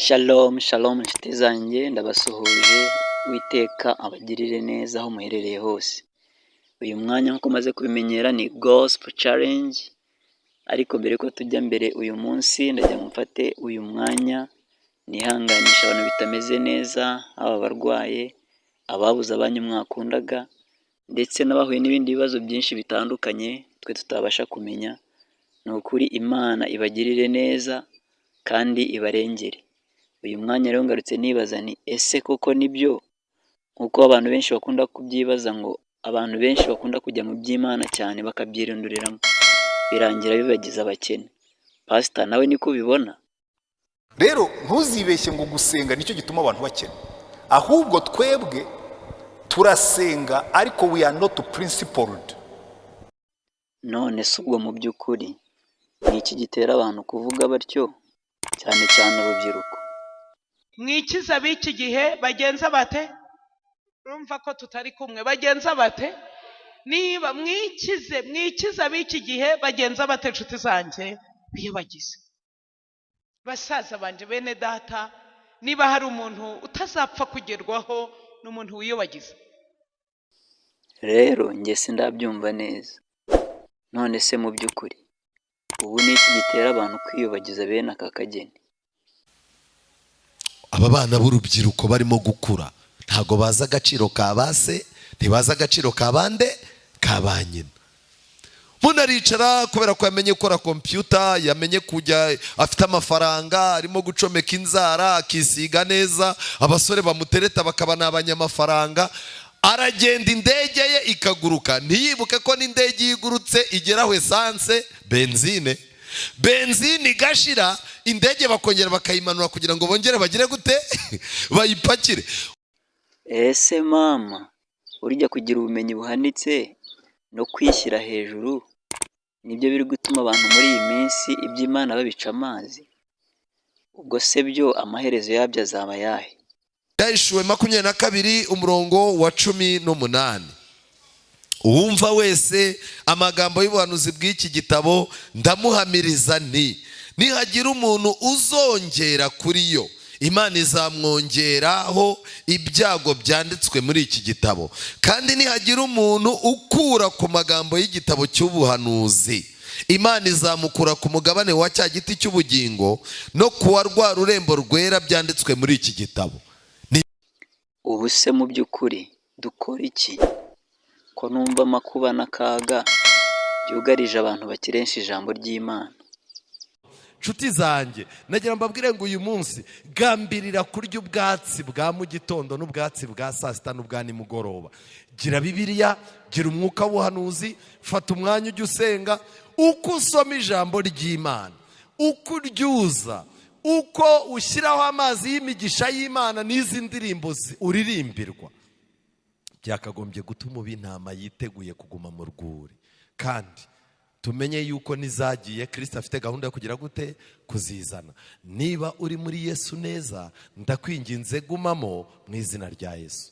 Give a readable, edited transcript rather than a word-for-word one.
Shalom shalom inshuti zanjye, ndabasuhuje. Uwiteka abagirire neza aho muherereye hose. Uyu mwanya nk'uko maze kubimenyera ni gospel challenge, ariko mbere ko tujya mbere uyu munsi ndagira ngo mfate uyu mwanya nihanganisha abantu bitameze neza, aba barwaye, ababuze abanyu mwakundaga, ndetse n'abahuye n'ibindi bibazo byinshi bitandukanye twe tutabasha kumenya. Ni ukuri Imana ibagirire neza kandi ibarengere. Uyu mwanya rero ngarutse nibaza ni ese koko nibyo, nkuko abantu benshi bakunda kubyibaza, ngo abantu benshi bakunda kujya mu by'Imana cyane bakabyirunduriramo birangira bibagize abakene. Pastor, nawe niko ubibona? Rero ntuzibeshye ngo gusenga nicyo gituma abantu bakena, ahubwo twebwe turasenga ariko we are not principled. None se ubwo mu by'ukuri ni iki gitera abantu kuvuga batyo, cyane cyane urubyiruko? Mwikiza b'iki gihe bagenza bate? Urumva ko tutari kumwe. Bagenza bate? Niba mwikiza b'iki gihe bagenza bate inshuti zanjye? Biyobagize. Basaza banje bene data, niba hari umuntu utazapfa kugerwaho n'umuntu wiyobagiza. Rero njye sindabyumva neza. None se mu by'ukuri ubu ni iki gitera abantu kwiyobagiza bene aka kageni? Aba bana b'urubyiruko barimo gukura ntago baza agaciro ka base, ntibaza agaciro ka bande, ka ba nyina. Umuntu aricara kubera ko yamenye gukora computer, yamenye kujya, afite amafaranga, arimo gucomeka inzara, akisiga neza, abasore bamutereta bakaba n'abanyamafaranga, aragenda indege ye ikaguruka, ntiyibuke ko n'indege yigurutse igeraho essence, benzine igashira, indege bakongera bakayimanura kugira ngo bongere bagire gute bayipakire. Ese mama, urya kugira ubumenyi buhanitse no kwishyira hejuru nibyo biri gutuma abantu muri iyi minsi iby'Imana babica amazi? Ubwo se byo amaherezo yabyo azaba yahe? Yahishuwe 22 umurongo wa 18. Uwumva wese amagambo y'ubuhanuzi bw'iki gitabo ndamuhamiriza nti nihagira umuntu uzongera kuri yo, Imana izamwongeraho ibyago byanditswe muri iki gitabo. Kandi nihagira umuntu ukura ku magambo y'igitabo cy'ubuhanuzi, Imana izamukura ku mugabane wa cya giti cy'ubugingo no kuwa rwa rurembo rwera byanditswe muri iki gitabo. Ubu se mu by'ukuri dukora iki ko numva amakuba n'akaga byugarije abantu bakirenshi ijambo ry'Imana? Nshuti zanjye, nagira mbabwire ngo uyu munsi gambirira kurya ubwatsi bwa mu gitondo n'ubwatsi bwa saa sita n'ubwa nimugoroba. Gira Bibiliya, gira umwuka w'ubuhanuzi, fata umwanya ujya usenga, uko usoma ijambo ry'Imana, uko uryuza, uko ushyiraho amazi y'imigisha y'Imana n'izi ndirimbo uririmbirwa, byakagombye gutuma uba intama yiteguye kuguma mu rwuri. Kandi tumenye yuko nizagiye Kristo afite gahunda yo kugira gute kuzizana. Niba uri muri Yesu neza, ndakwinginze gumamo mu izina rya Yesu.